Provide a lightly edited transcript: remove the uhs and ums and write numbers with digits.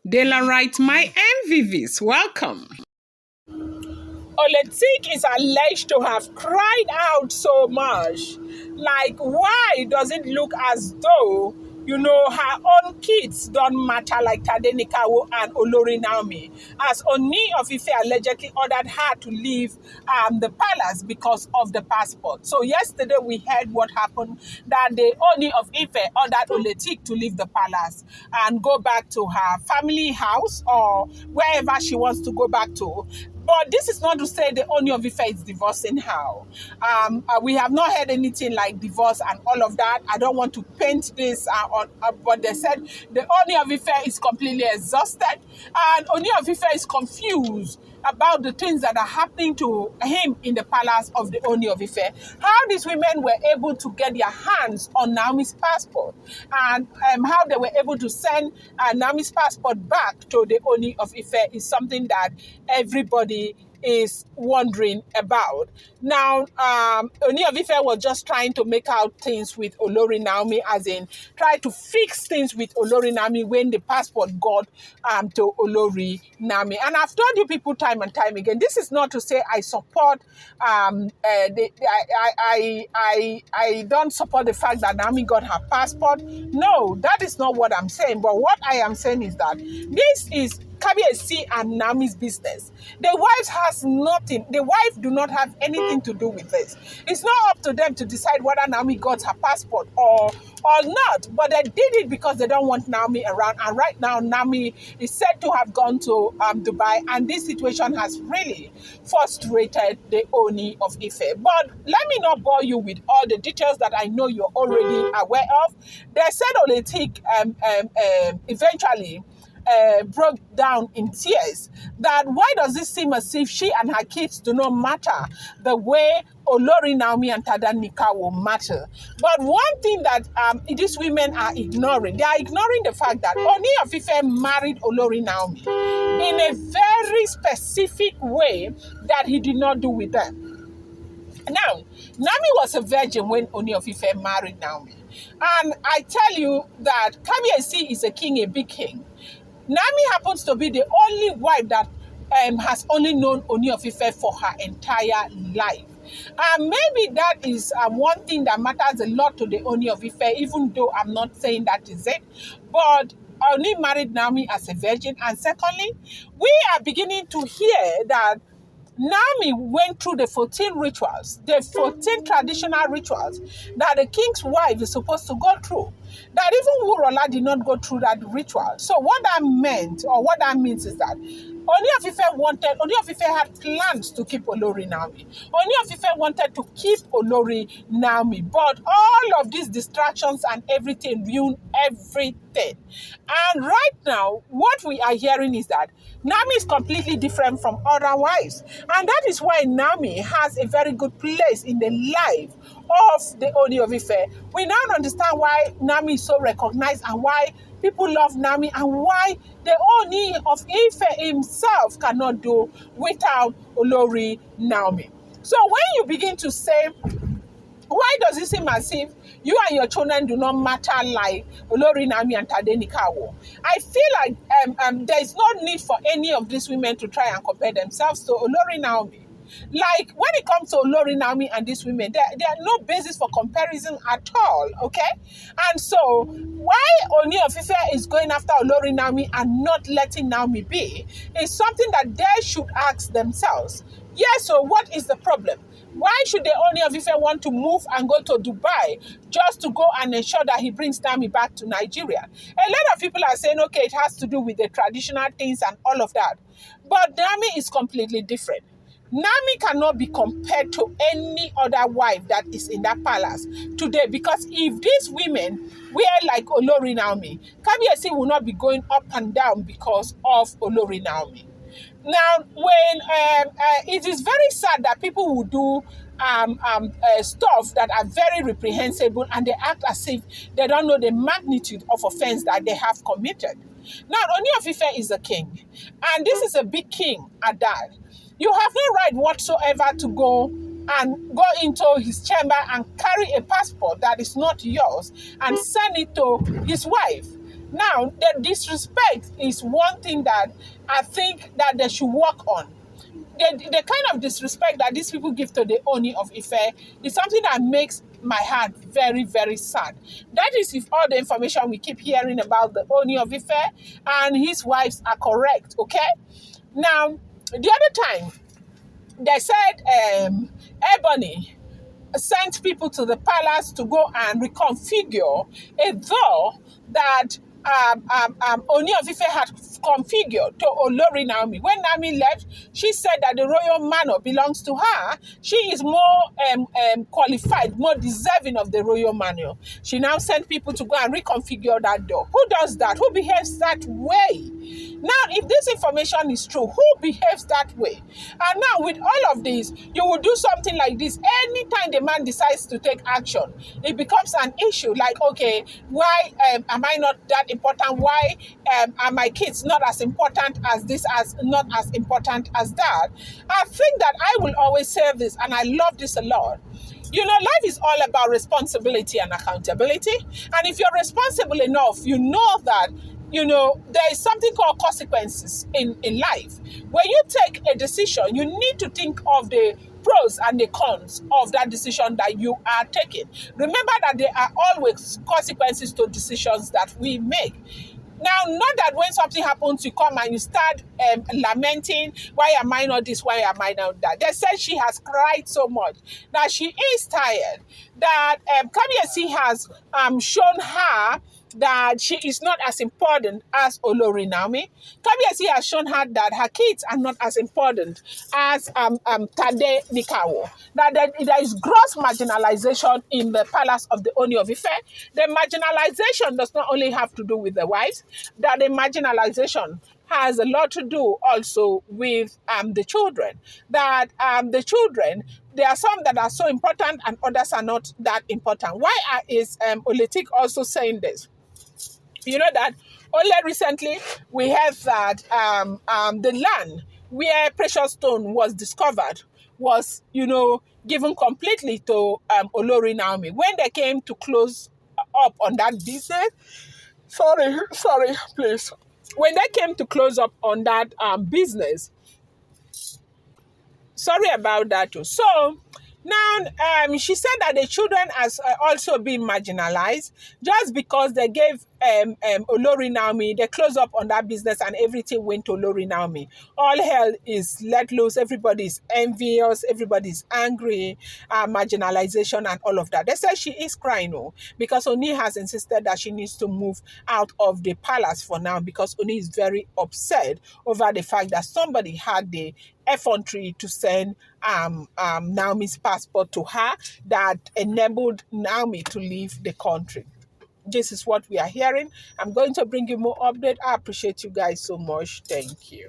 De la right, my MVVs, welcome. Oletitok is alleged to have cried out so much. Like, why does it look as though, her own kids don't matter like Tadenikawo and Olori Nami, as Ooni of Ife allegedly ordered her to leave the palace because of the passport. So yesterday we heard what happened, that the Ooni of Ife ordered Oletitok to leave the palace and go back to her family house or wherever she wants to go back to. But this is not to say the Ooni of Ife is divorcing her. We have not heard anything like divorce and all of that. I don't want to paint this but they said the Ooni of Ife is completely exhausted and Ooni of Ife is confused about the things that are happening to him in the palace of the Ooni of Ife. How these women were able to get their hands on Naomi's passport and how they were able to send Naomi's passport back to the Ooni of Ife is something that everybody is wondering about. Now, Ooni of Ife was just trying to make out things with Olori Nami, as in try to fix things with Olori Nami when the passport got to Olori Nami. And I've told you people time and time again, this is not to say I support, I don't support the fact that Nami got her passport. No, that is not what I'm saying. But what I am saying is that this is Kabiyesi and Nami's business. The wives has nothing. The wife do not have anything to do with this. It's not up to them to decide whether Nami got her passport or not. But they did it because they don't want Nami around. And right now, Nami is said to have gone to Dubai. And this situation has really frustrated the Ooni of Ife. But let me not bore you with all the details that I know you're already aware of. They said Oletitok eventually broke down in tears, that why does it seem as if she and her kids do not matter the way Olori Nami and Tadenikawo matter. But one thing that these women are ignoring, they are ignoring the fact that Ooni of Ife married Olori Nami in a very specific way that he did not do with them. Now, Nami was a virgin when Ooni of Ife married Naomi. And I tell you that Kabiyesi is a king, a big king. Nami happens to be the only wife that has only known Ooni of Ife for her entire life. And maybe that is one thing that matters a lot to the Ooni of Ife, even though I'm not saying that is it. But Ooni married Naomi as a virgin. And secondly, we are beginning to hear that Nami went through the 14 rituals, the 14 traditional rituals that the king's wife is supposed to go through. That even Wurola did not go through that ritual. So what that meant, or what that means is that Ooni of Ife had plans to keep Olori Nami. Ooni of Ife wanted to keep Olori Nami, but all of these distractions and everything ruined everything. And right now, what we are hearing is that Nami is completely different from other wives. And that is why Nami has a very good place in the life of the Ooni of Ife. We now understand why Nami is so recognized and why people love Nami and why the Ooni of Ife himself cannot do without Olori Nami. So when you begin to say, why does it seem as if you and your children do not matter like Olori Nami and Tadenikawo? I feel like there is no need for any of these women to try and compare themselves to Olori Nami. Like, when it comes to Olori Nami and these women, there are no basis for comparison at all, okay? And so, why Ooni of Ife is going after Olori Nami and not letting Naomi be is something that they should ask themselves. Yes, so what is the problem? Why should the Ooni of Ife want to move and go to Dubai just to go and ensure that he brings Nami back to Nigeria? A lot of people are saying, okay, it has to do with the traditional things and all of that. But Nami is completely different. Nami cannot be compared to any other wife that is in that palace today, because if these women were like Olori Nami, Kabiyesi will not be going up and down because of Olori Nami. Now, when it is very sad that people will do stuff that are very reprehensible and they act as if they don't know the magnitude of offense that they have committed. Now, Ooni of Ife is a king, and this is a big king at that. You have no right whatsoever to go and go into his chamber and carry a passport that is not yours and send it to his wife. Now, the disrespect is one thing that I think that they should work on. The kind of disrespect that these people give to the Ooni of Ife is something that makes my heart very, very sad. That is if all the information we keep hearing about the Ooni of Ife and his wives are correct, okay? Now, the other time, they said Ebony sent people to the palace to go and reconfigure a door that Ooni of Ife had configured to Olori Nami. When Nami left, she said that the royal manor belongs to her. She is more qualified, more deserving of the royal manor. She now sent people to go and reconfigure that door. Who does that? Who behaves that way? Now, if this information is true, who behaves that way? And now, with all of this, you will do something like this. Anytime the man decides to take action, it becomes an issue. Like, okay, why am I not that important? Why are my kids not as important as this, as not as important as that? I think that I will always say this, and I love this a lot. You know, life is all about responsibility and accountability. And if you're responsible enough, you know that, you know, there is something called consequences in life. When you take a decision, you need to think of the pros and the cons of that decision that you are taking. Remember that there are always consequences to decisions that we make. Now, not that when something happens, you come and you start lamenting, why am I not this, why am I not that? They said she has cried so much that she is tired, that Kabiyesi has shown her that she is not as important as Olori Nami. Kabiyesi has shown her that her kids are not as important as Tadenikawo. That there is gross marginalization in the palace of the Ooni of Ife. The marginalization does not only have to do with the wives, that the marginalization has a lot to do also with the children. That the children, there are some that are so important and others are not that important. Why is Oletitok also saying this? You know that only recently we heard that the land where precious stone was discovered was, you know, given completely to Olori Nami. When they came to close up on that business, sorry, please. When they came to close up on that business, sorry about that too. So now she said that the children has also been marginalized just because they gave Olori Nami, they closed up on that business and everything went to Olori Nami. All hell is let loose. Everybody's envious. Everybody's angry. Marginalization and all of that. They said she is crying, because Oni has insisted that she needs to move out of the palace for now because Oni is very upset over the fact that somebody had the effrontery to send Naomi's passport to her that enabled Naomi to leave the country. This is what we are hearing. I'm going to bring you more update. I appreciate you guys so much. Thank you.